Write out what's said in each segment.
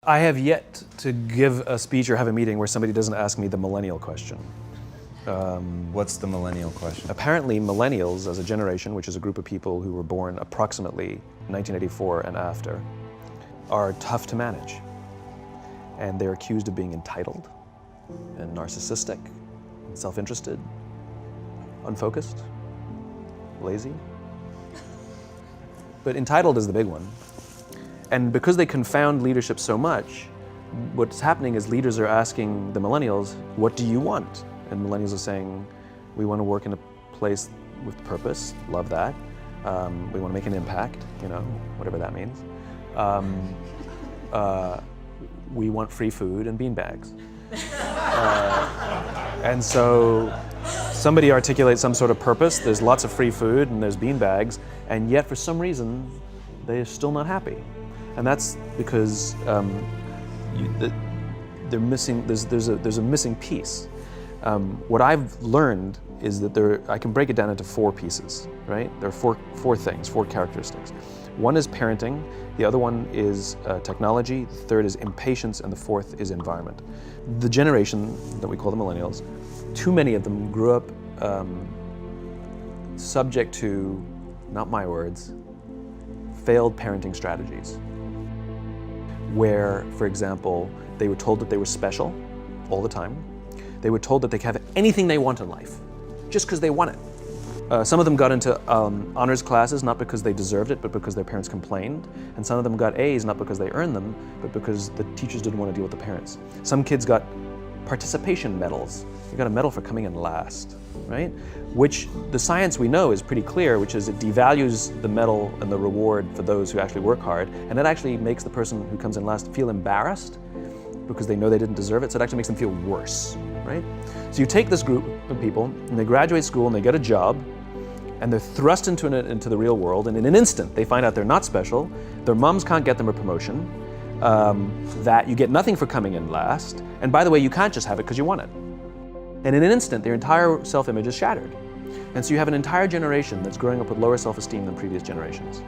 I have yet to give a speech or have a meeting where somebody doesn't ask me the millennial question. What's the millennial question? Apparently millennials as a generation, which is a group of people who were born approximately 1984 and after, are tough to manage. And they're accused of being entitled and narcissistic, and self-interested, unfocused, lazy. But entitled is the big one. And because they confound leadership so much, what's happening is leaders are asking the millennials, what do you want? And millennials are saying, we want to work in a place with purpose, love that. We want to make an impact, you know, whatever that means. We want free food and beanbags. And so somebody articulates some sort of purpose, there's lots of free food and there's beanbags, and yet for some reason, they're still not happy. And that's because they're missing, there's a missing piece. What I've learned is that I can break it down into 4 pieces, right? There are four things, 4 characteristics. One is parenting, the other one is technology, the third is impatience, and the fourth is environment. The generation that we call the millennials, too many of them grew up subject to, not my words, failed parenting strategies. Where, for example, they were told that they were special all the time. They were told that they could have anything they want in life, just because they want it. Some of them got into honors classes, not because they deserved it, but because their parents complained. And some of them got A's, not because they earned them, but because the teachers didn't want to deal with the parents. Some kids got participation medals. You got a medal for coming in last, right? Which the science we know is pretty clear, which is it devalues the medal and the reward for those who actually work hard, and it actually makes the person who comes in last feel embarrassed because they know they didn't deserve it, so it actually makes them feel worse, right? So you take this group of people, and they graduate school, and they get a job, and they're thrust into the real world, and in an instant, they find out they're not special, their moms can't get them a promotion, that you get nothing for coming in last, and by the way, you can't just have it because you want it. And in an instant, their entire self-image is shattered. And so you have an entire generation that's growing up with lower self-esteem than previous generations.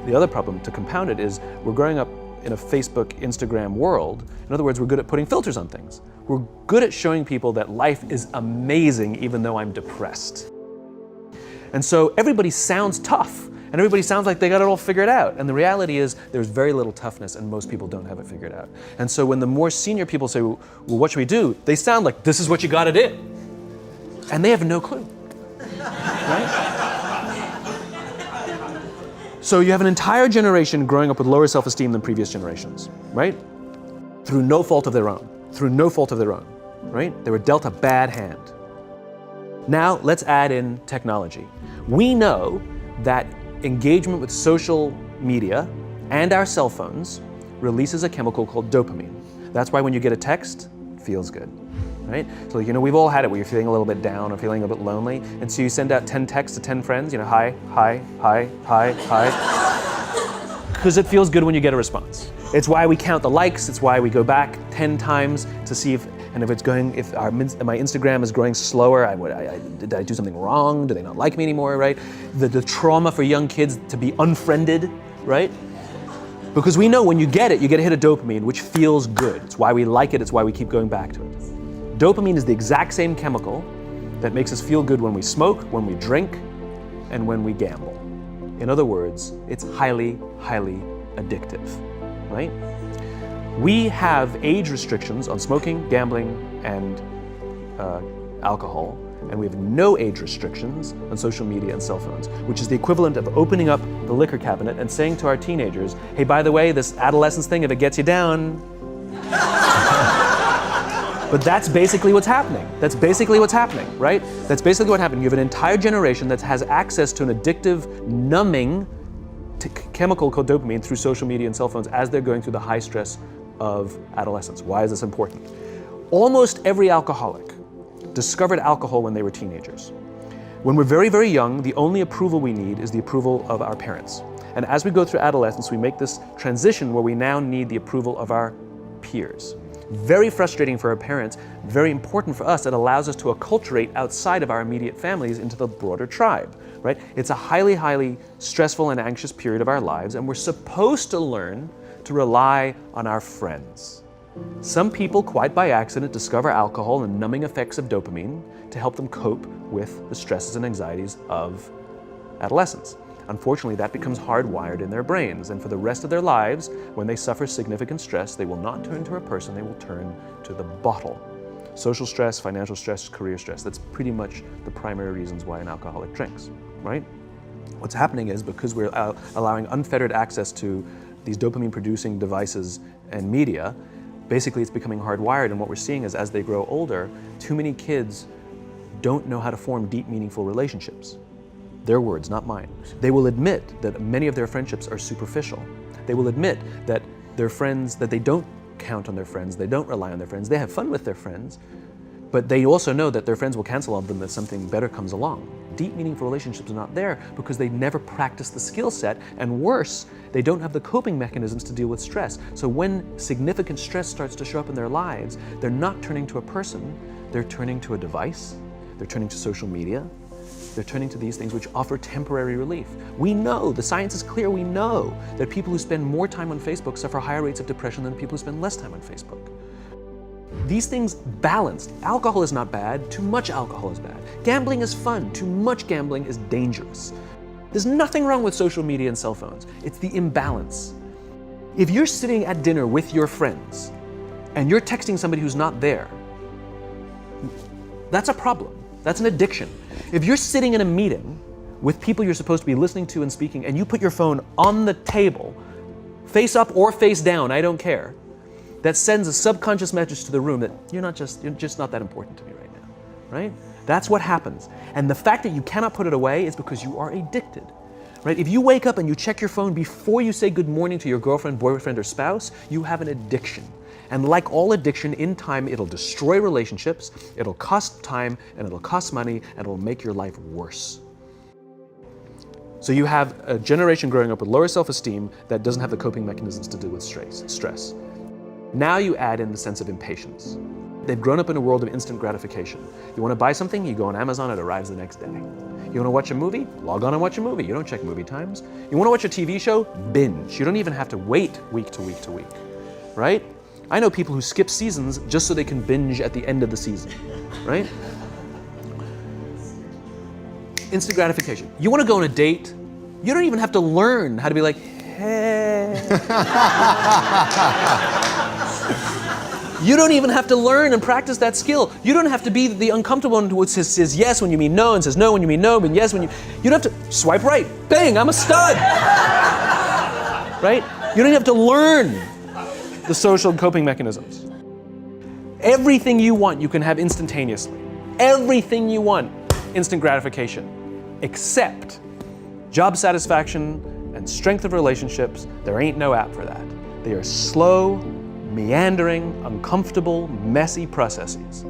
The other problem, to compound it, is we're growing up in a Facebook, Instagram world. In other words, we're good at putting filters on things. We're good at showing people that life is amazing even though I'm depressed. And so everybody sounds tough, and everybody sounds like they got it all figured out. And the reality is there's very little toughness, and most people don't have it figured out. And so when the more senior people say, well, what should we do? They sound like, this is what you gotta do. And they have no clue, right? So you have an entire generation growing up with lower self-esteem than previous generations, right? Through no fault of their own, right? They were dealt a bad hand. Now let's add in technology. We know that engagement with social media and our cell phones releases a chemical called dopamine. That's why when you get a text, it feels good, right? So, you know, we've all had it where you're feeling a little bit down or feeling a bit lonely, and so you send out 10 texts to 10 friends, you know, hi, hi, hi, hi, hi, because it feels good when you get a response. It's why we count the likes, it's why we go back 10 times to see if my Instagram is growing slower, did I do something wrong? Do they not like me anymore, right? The trauma for young kids to be unfriended, right? Because we know when you get it, you get a hit of dopamine, which feels good. It's why we like it, it's why we keep going back to it. Dopamine is the exact same chemical that makes us feel good when we smoke, when we drink, and when we gamble. In other words, it's highly, highly addictive, right? We have age restrictions on smoking, gambling, and alcohol, and we have no age restrictions on social media and cell phones, which is the equivalent of opening up the liquor cabinet and saying to our teenagers, hey, by the way, this adolescence thing, if it gets you down. But that's basically what's happening. That's basically what's happening, right? That's basically what happened. You have an entire generation that has access to an addictive, numbing chemical called dopamine through social media and cell phones as they're going through the high stress of adolescence. Why is this important? Almost every alcoholic discovered alcohol when they were teenagers. When we're very, very young, the only approval we need is the approval of our parents. And as we go through adolescence, we make this transition where we now need the approval of our peers. Very frustrating for our parents, very important for us. It allows us to acculturate outside of our immediate families into the broader tribe, right? It's a highly, highly stressful and anxious period of our lives, and we're supposed to learn to rely on our friends. Some people, quite by accident, discover alcohol and numbing effects of dopamine to help them cope with the stresses and anxieties of adolescence. Unfortunately, that becomes hardwired in their brains, and for the rest of their lives, when they suffer significant stress, they will not turn to a person, they will turn to the bottle. Social stress, financial stress, career stress, that's pretty much the primary reasons why an alcoholic drinks, right? What's happening is because we're allowing unfettered access to these dopamine-producing devices and media, basically it's becoming hardwired, and what we're seeing is as they grow older, too many kids don't know how to form deep, meaningful relationships. Their words, not mine. They will admit that many of their friendships are superficial. They will admit that their friends, that they don't count on their friends, they don't rely on their friends, they have fun with their friends, but they also know that their friends will cancel on them if something better comes along. Deep, meaningful relationships are not there because they never practice the skill set, and worse, they don't have the coping mechanisms to deal with stress. So when significant stress starts to show up in their lives, they're not turning to a person, they're turning to a device, they're turning to social media, they're turning to these things which offer temporary relief. We know, the science is clear, we know that people who spend more time on Facebook suffer higher rates of depression than people who spend less time on Facebook. These things balanced. Alcohol is not bad, too much alcohol is bad. Gambling is fun, too much gambling is dangerous. There's nothing wrong with social media and cell phones. It's the imbalance. If you're sitting at dinner with your friends and you're texting somebody who's not there, that's a problem. That's an addiction. If you're sitting in a meeting with people you're supposed to be listening to and speaking, and you put your phone on the table, face up or face down, I don't care, that sends a subconscious message to the room that you're just not that important to me right now, right? That's what happens. And the fact that you cannot put it away is because you are addicted, right? If you wake up and you check your phone before you say good morning to your girlfriend, boyfriend, or spouse, you have an addiction. And like all addiction, in time, it'll destroy relationships, it'll cost time, and it'll cost money, and it'll make your life worse. So you have a generation growing up with lower self-esteem that doesn't have the coping mechanisms to deal with stress. Now you add in the sense of impatience. They've grown up in a world of instant gratification. You want to buy something, you go on Amazon, it arrives the next day. You want to watch a movie? Log on and watch a movie. You don't check movie times. You want to watch a TV show? Binge. You don't even have to wait week to week to week, right? I know people who skip seasons just so they can binge at the end of the season, right? Instant gratification. You want to go on a date? You don't even have to learn how to be like, hey. You don't even have to learn and practice that skill. You don't have to be the uncomfortable one who says yes when you mean no and says no when you mean no, but yes when you don't have to swipe right. Bang, I'm a stud. Right? You don't have to learn the social coping mechanisms. Everything you want, you can have instantaneously. Everything you want, instant gratification. Except job satisfaction and strength of relationships, there ain't no app for that. They are slow, meandering, uncomfortable, messy processes.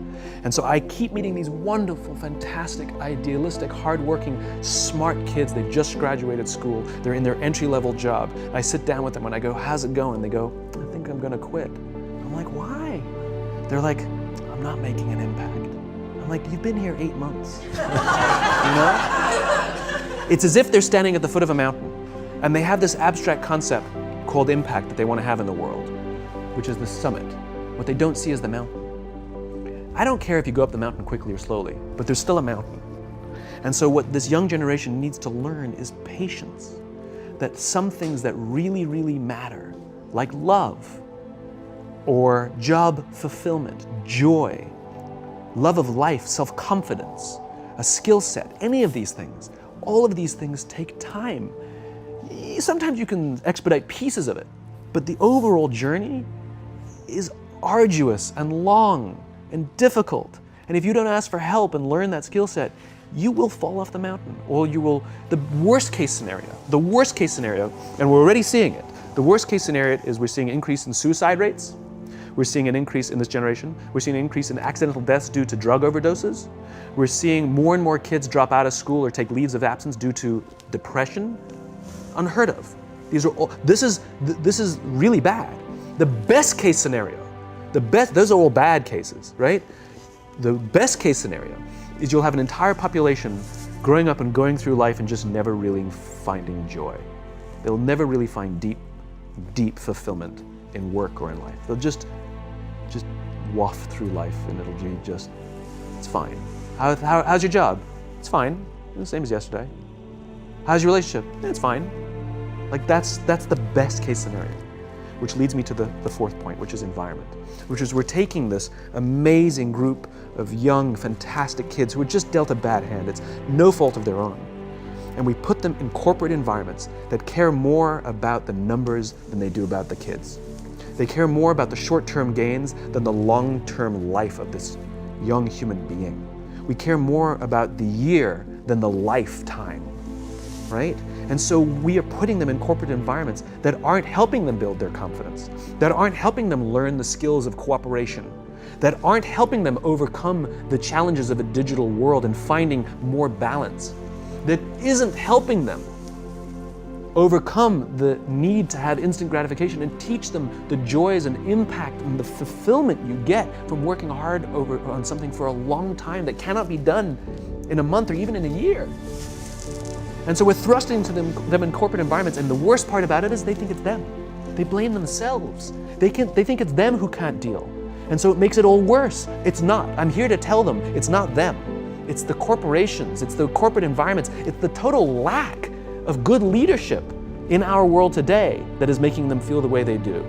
And so I keep meeting these wonderful, fantastic, idealistic, hardworking, smart kids. They've just graduated school. They're in their entry-level job. I sit down with them and I go, how's it going? They go, I think I'm gonna quit. I'm like, why? They're like, I'm not making an impact. I'm like, you've been here 8 months. You know? It's as if they're standing at the foot of a mountain and they have this abstract concept called impact that they want to have in the world, which is the summit. What they don't see is the mountain. I don't care if you go up the mountain quickly or slowly, but there's still a mountain. And so what this young generation needs to learn is patience. That some things that really, really matter, like love, or job fulfillment, joy, love of life, self-confidence, a skill set, any of these things, all of these things take time. Sometimes you can expedite pieces of it, but the overall journey is arduous and long and difficult. And if you don't ask for help and learn that skill set, you will fall off the mountain, or you will, the worst case scenario, and we're already seeing it, the worst case scenario is we're seeing an increase in suicide rates, we're seeing an increase in this generation, we're seeing an increase in accidental deaths due to drug overdoses, we're seeing more and more kids drop out of school or take leaves of absence due to depression. Unheard of. These are all, this is really bad. The best case scenario, those are all bad cases, right? The best case scenario is you'll have an entire population growing up and going through life and just never really finding joy. They'll never really find deep, deep fulfillment in work or in life. They'll just waft through life and it'll be just, it's fine. How's your job? It's fine, the same as yesterday. How's your relationship? It's fine. Like that's the best case scenario. Which leads me to the fourth point, which is environment. Which is we're taking this amazing group of young, fantastic kids who were just dealt a bad hand. It's no fault of their own. And we put them in corporate environments that care more about the numbers than they do about the kids. They care more about the short-term gains than the long-term life of this young human being. We care more about the year than the lifetime, right? And so we are putting them in corporate environments that aren't helping them build their confidence, that aren't helping them learn the skills of cooperation, that aren't helping them overcome the challenges of a digital world and finding more balance, that isn't helping them overcome the need to have instant gratification and teach them the joys and impact and the fulfillment you get from working hard on something for a long time that cannot be done in a month or even in a year. And so we're thrusting to them in corporate environments, and the worst part about it is they think it's them. They blame themselves. They think it's them who can't deal. And so it makes it all worse. It's not. I'm here to tell them it's not them. It's the corporations, it's the corporate environments, it's the total lack of good leadership in our world today that is making them feel the way they do.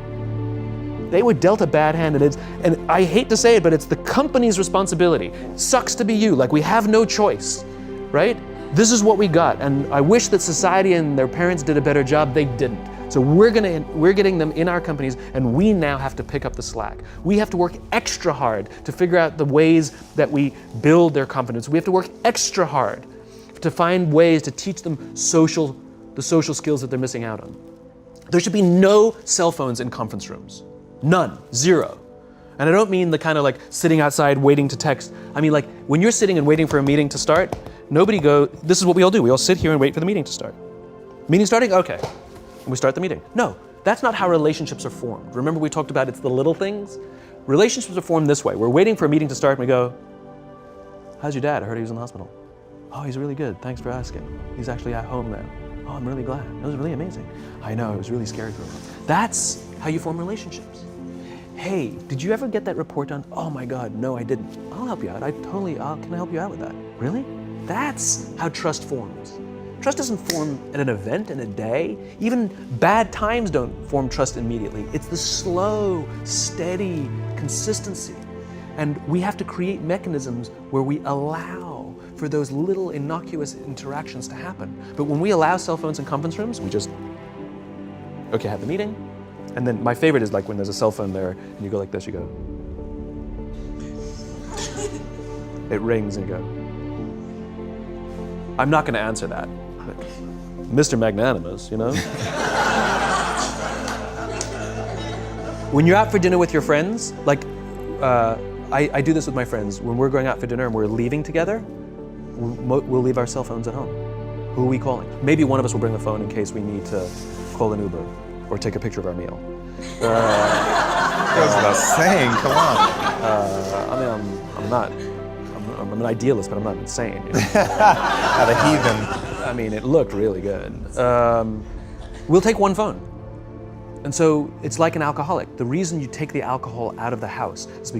They were dealt a bad hand, and I hate to say it, but it's the company's responsibility. Sucks to be you, like we have no choice, right? This is what we got, and I wish that society and their parents did a better job. They didn't. So we're getting them in our companies, and we now have to pick up the slack. We have to work extra hard to figure out the ways that we build their confidence. We have to work extra hard to find ways to teach them the social skills that they're missing out on. There should be no cell phones in conference rooms. None. Zero. And I don't mean the kind of like sitting outside waiting to text. I mean like when you're sitting and waiting for a meeting to start, this is what we all do. We all sit here and wait for the meeting to start. Meeting starting? Okay. And we start the meeting. No, that's not how relationships are formed. Remember we talked about it's the little things? Relationships are formed this way. We're waiting for a meeting to start and we go, how's your dad? I heard he was in the hospital. Oh, he's really good. Thanks for asking. He's actually at home now. Oh, I'm really glad. It was really amazing. I know, it was really scary for him. That's how you form relationships. Hey, did you ever get that report done? Oh my God, no, I didn't. I'll help you out. Can I help you out with that? Really? That's how trust forms. Trust doesn't form at an event in a day. Even bad times don't form trust immediately. It's the slow, steady consistency. And we have to create mechanisms where we allow for those little innocuous interactions to happen. But when we allow cell phones in conference rooms, we just, okay, have the meeting. And then my favorite is like when there's a cell phone there and you go like this, you go. It rings and you go. I'm not gonna answer that. Mr. Magnanimous, you know? When you're out for dinner with your friends, like I do this with my friends. When we're going out for dinner and we're leaving together, we'll leave our cell phones at home. Who are we calling? Maybe one of us will bring the phone in case we need to call an Uber or take a picture of our meal. That goes without saying, come on. I'm an idealist, but I'm not insane. You know? Not a heathen. I mean, it looked really good. We'll take one phone. And so it's like an alcoholic. The reason you take the alcohol out of the house is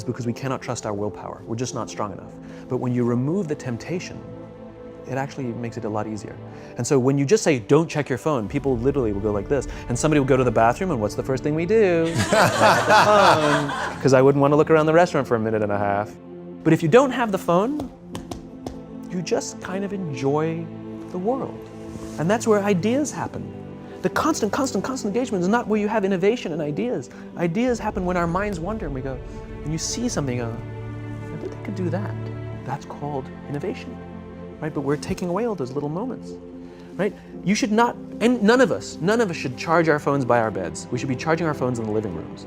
because we cannot trust our willpower. We're just not strong enough. But when you remove the temptation, it actually makes it a lot easier. And so when you just say, don't check your phone, people literally will go like this. And somebody will go to the bathroom, and what's the first thing we do? Have the phone, because I wouldn't want to look around the restaurant for a minute and a half. But if you don't have the phone, you just kind of enjoy the world. And that's where ideas happen. The constant engagement is not where you have innovation and ideas. Ideas happen when our minds wander and we go, and you see something, I bet they could do that. That's called innovation, right? But we're taking away all those little moments, right? You should not, and none of us should charge our phones by our beds. We should be charging our phones in the living rooms,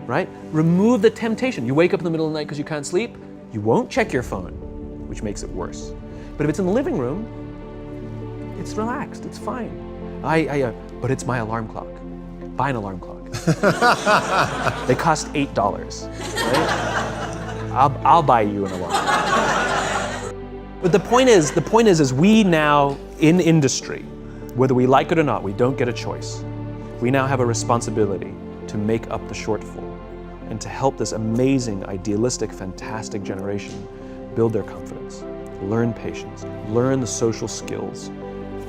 right? Remove the temptation. You wake up in the middle of the night because you can't sleep, you won't check your phone, which makes it worse. But if it's in the living room, it's relaxed, it's fine. But it's my alarm clock. Buy an alarm clock. They cost $8, right? I'll buy you an alarm clock. But the point is we now in industry, whether we like it or not, we don't get a choice. We now have a responsibility to make up the shortfall and to help this amazing, idealistic, fantastic generation build their confidence, learn patience, learn the social skills,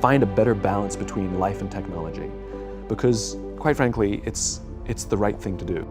find a better balance between life and technology. Because, quite frankly, it's the right thing to do.